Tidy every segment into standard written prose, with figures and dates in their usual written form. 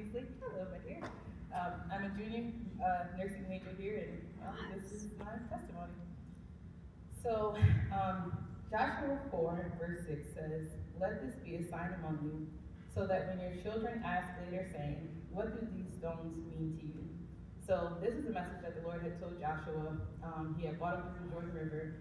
Beasely. Hello, my dear. I'm a junior nursing major here, and this is my testimony. So, Joshua 4, verse 6 says, "Let this be a sign among you, so that when your children ask later, saying, 'What do these stones mean to you?'" So, this is a message that the Lord had told Joshua. He had brought him to the Jordan River,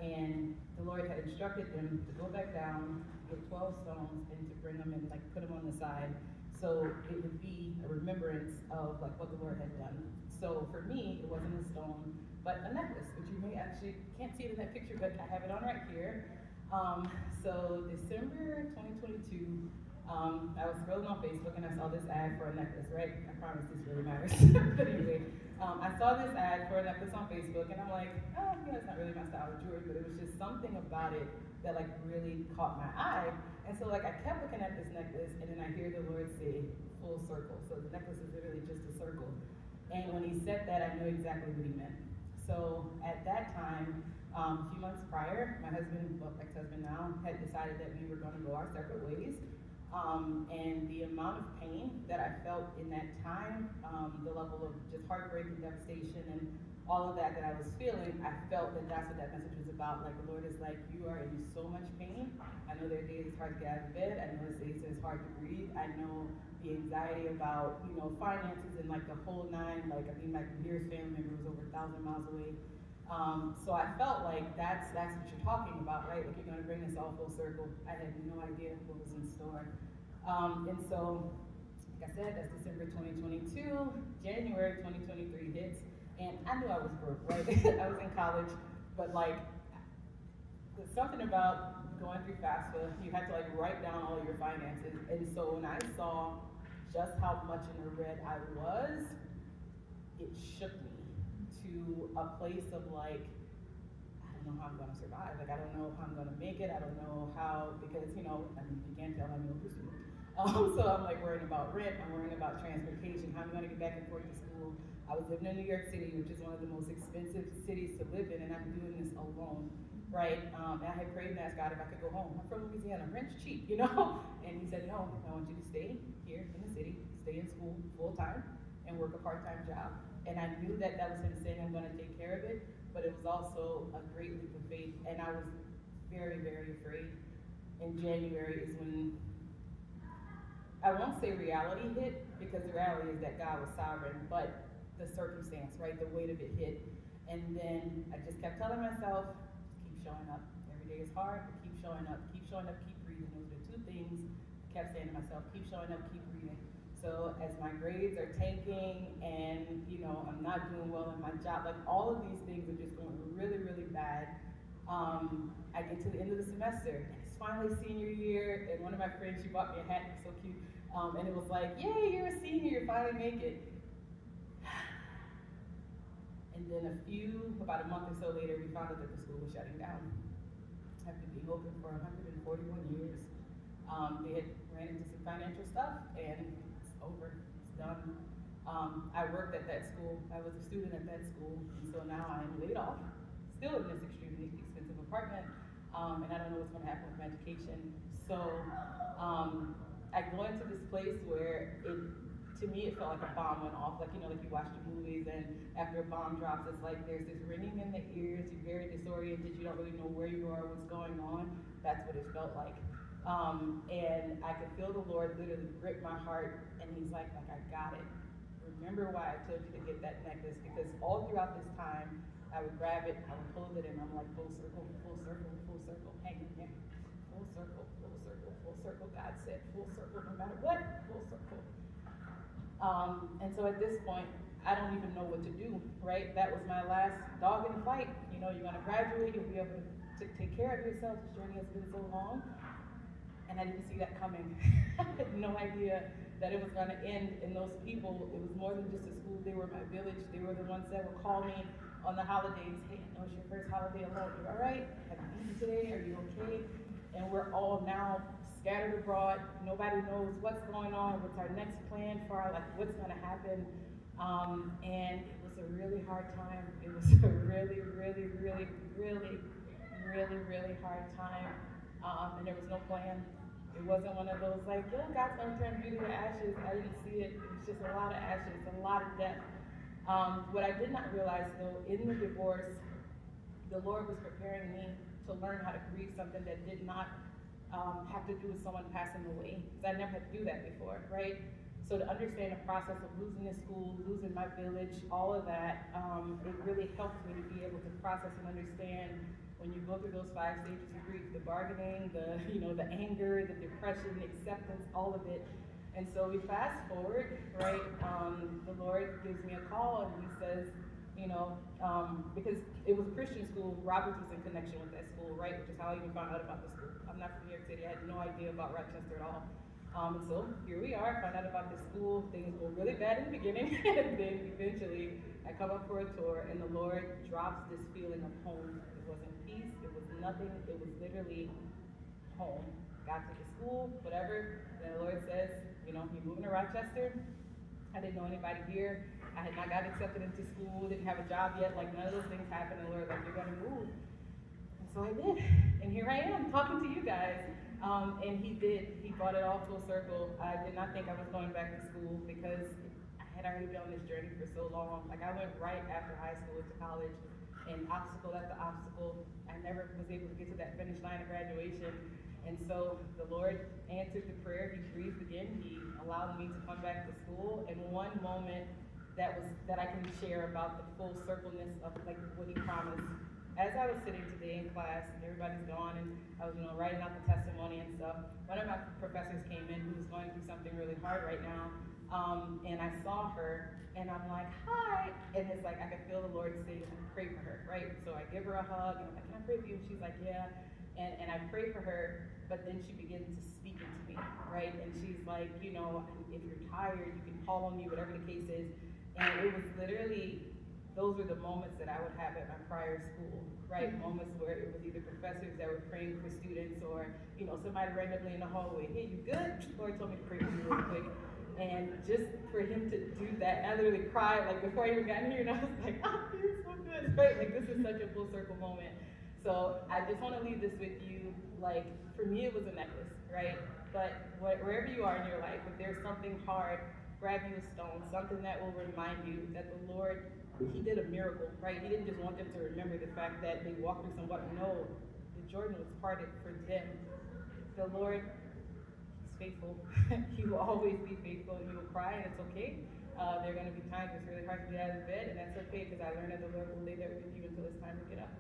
and the Lord had instructed them to go back down, get 12 stones, and to bring them and put them on the side. So it would be a remembrance of what the Lord had done. So for me, it wasn't a stone, but a necklace, which you may actually can't see it in that picture, but I have it on right here. So December 2022, I was scrolling on Facebook and I saw this ad for a necklace, right? I promise this really matters. But anyway, I saw this ad for a necklace on Facebook and I'm like, oh, it's not really my style of jewelry, but it was just something about it that really caught my eye. And so I kept looking at this necklace and then I hear the Lord say full circle. So the necklace is literally just a circle. And when he said that, I knew exactly what he meant. So at that time, a few months prior, my husband, well, ex-husband now, had decided that we were going to go our separate ways. And the amount of pain that I felt in that time, the level of just heartbreak and devastation and all of that I was feeling, I felt that that's what that message was about. The Lord is like, you are in so much pain. I know there are days it's hard to get out of bed. I know there's days it's hard to breathe. I know the anxiety about, finances and the whole nine. My nearest family member was over 1,000 miles away. So I felt like that's what you're talking about, right? You're gonna bring this all full circle. I had no idea what was in store. And so, like I said, that's December 2022, January 2023 hits, and I knew I was broke, right? I was in college, but there's something about going through FAFSA, you had to write down all your finances, and so when I saw just how much in the red I was, it shook me to a place of I don't know how I'm gonna survive. I don't know how I'm gonna make it. I don't know how, because you can't tell I'm no student. So I'm worrying about rent. I'm worrying about transportation. How I'm gonna get back and forth to school. I was living in New York City, which is one of the most expensive cities to live in, and I'm doing this alone, right? And I had prayed and asked God if I could go home. I'm from Louisiana. Rent's cheap, And he said, no, I want you to stay here in the city, stay in school full time, and work a part-time job. And I knew that was him saying I'm going to take care of it, but it was also a great leap of faith, and I was very, very afraid. In January is when, I won't say reality hit, because the reality is that God was sovereign, but the circumstance, right, the weight of it hit. And then I just kept telling myself, just keep showing up. Every day is hard, but keep showing up, keep breathing. Those are the two things I kept saying to myself, keep showing up, keep breathing. So as my grades are tanking and, I'm not doing well in my job, all of these things are just going really, really bad. I get to the end of the semester, and it's finally senior year, and one of my friends, she bought me a hat, it was so cute, and it was yay, you're a senior, you finally make it. And then about a month or so later, we found out that the school was shutting down after being open for 141 years. They had ran into some financial stuff, and it's over, it's done. I worked at that school, I was a student at that school, and so now I'm laid off, still in this extremely expensive apartment, and I don't know what's gonna happen with my education. So I go into this place where to me, it felt like a bomb went off. You watch the movies, and after a bomb drops, it's there's this ringing in the ears, you're very disoriented, you don't really know where you are, what's going on. That's what it felt like. And I could feel the Lord literally grip my heart, and he's like, I got it. Remember why I told you to get that necklace, because all throughout this time, I would grab it, I would hold it, and I'm full circle, hanging there. Full circle, God said, full circle, no matter what, full circle. And so at this point, I don't even know what to do, right? That was my last dog in the fight. You're gonna graduate, you'll be able to take care of yourself. This journey has been so long. And I didn't see that coming. I had no idea that it was gonna end. And those people, it was more than just a school, they were my village. They were the ones that would call me on the holidays. Hey, I know it's your first holiday alone. You all right? Have you eaten today? Are you okay? And we're all now scattered abroad. Nobody knows what's going on, what's our next plan for what's gonna happen. And it was a really hard time. It was a really, really, really, really, really, really hard time. And there was no plan. It wasn't one of those like, yo, God's gonna turn beauty to ashes. I didn't see it. It was just a lot of ashes, a lot of death. What I did not realize though, in the divorce, the Lord was preparing me to learn how to grieve something that did not have to do with someone passing away. Because I never had to do that before, right? So to understand the process of losing this school, losing my village, all of that, it really helped me to be able to process and understand when you go through those 5 stages of grief, the bargaining, the the anger, the depression, the acceptance, all of it. And so we fast forward, right? The Lord gives me a call and he says, because it was a Christian school, Roberts was in connection with that school, right? Which is how I even found out about the school. I'm not from New York City, I had no idea about Rochester at all. And so here we are, find out about the school, things go really bad in the beginning, and then eventually I come up for a tour and the Lord drops this feeling of home. It wasn't peace, it was nothing, it was literally home. Got to the school, whatever, then the Lord says, you're moving to Rochester. I didn't know anybody here. I had not got accepted into school, didn't have a job yet, like none of those things happened, and the Lord, like, you're gonna move. And so I did, and here I am, talking to you guys. And he did, he brought it all full circle. I did not think I was going back to school because I had already been on this journey for so long. Like I went right after high school to college, and obstacle after obstacle. I never was able to get to that finish line of graduation. And so the Lord answered the prayer, he breathed again, he allowed me to come back to school. And one moment that I can share about the full circleness of like what he promised. As I was sitting today in class, and everybody's gone, and I was, writing out the testimony and stuff, one of my professors came in who was going through something really hard right now, and I saw her, and I'm like, hi, and it's like, I could feel the Lord say, pray for her, right? So I give her a hug, and I'm like, can I pray for you? And she's like, yeah, and I pray for her, but then she begins to speak into me, right? And she's like, if you're tired, you can call on me, whatever the case is, and it was literally, those were the moments that I would have at my prior school, right? Moments where it was either professors that were praying for students or, somebody randomly in the hallway, hey, you good? Lord told me to pray for you real quick. And just for him to do that, and I literally cried, like before I even got here, and I was like, oh, you're so good, right? Like this is such a full circle moment. So I just want to leave this with you, like for me it was a necklace, right? But wherever you are in your life, if there's something hard, grab you a stone, something that will remind you that the Lord, he did a miracle, right? He didn't just want them to remember the fact that they walked through some water. No, the Jordan was parted for them. The Lord, he's faithful. He will always be faithful, and you will cry, and it's okay. There are going to be times it's really hard to get out of bed, and that's okay, because I learned that the Lord will lay there with you until it's time to get up.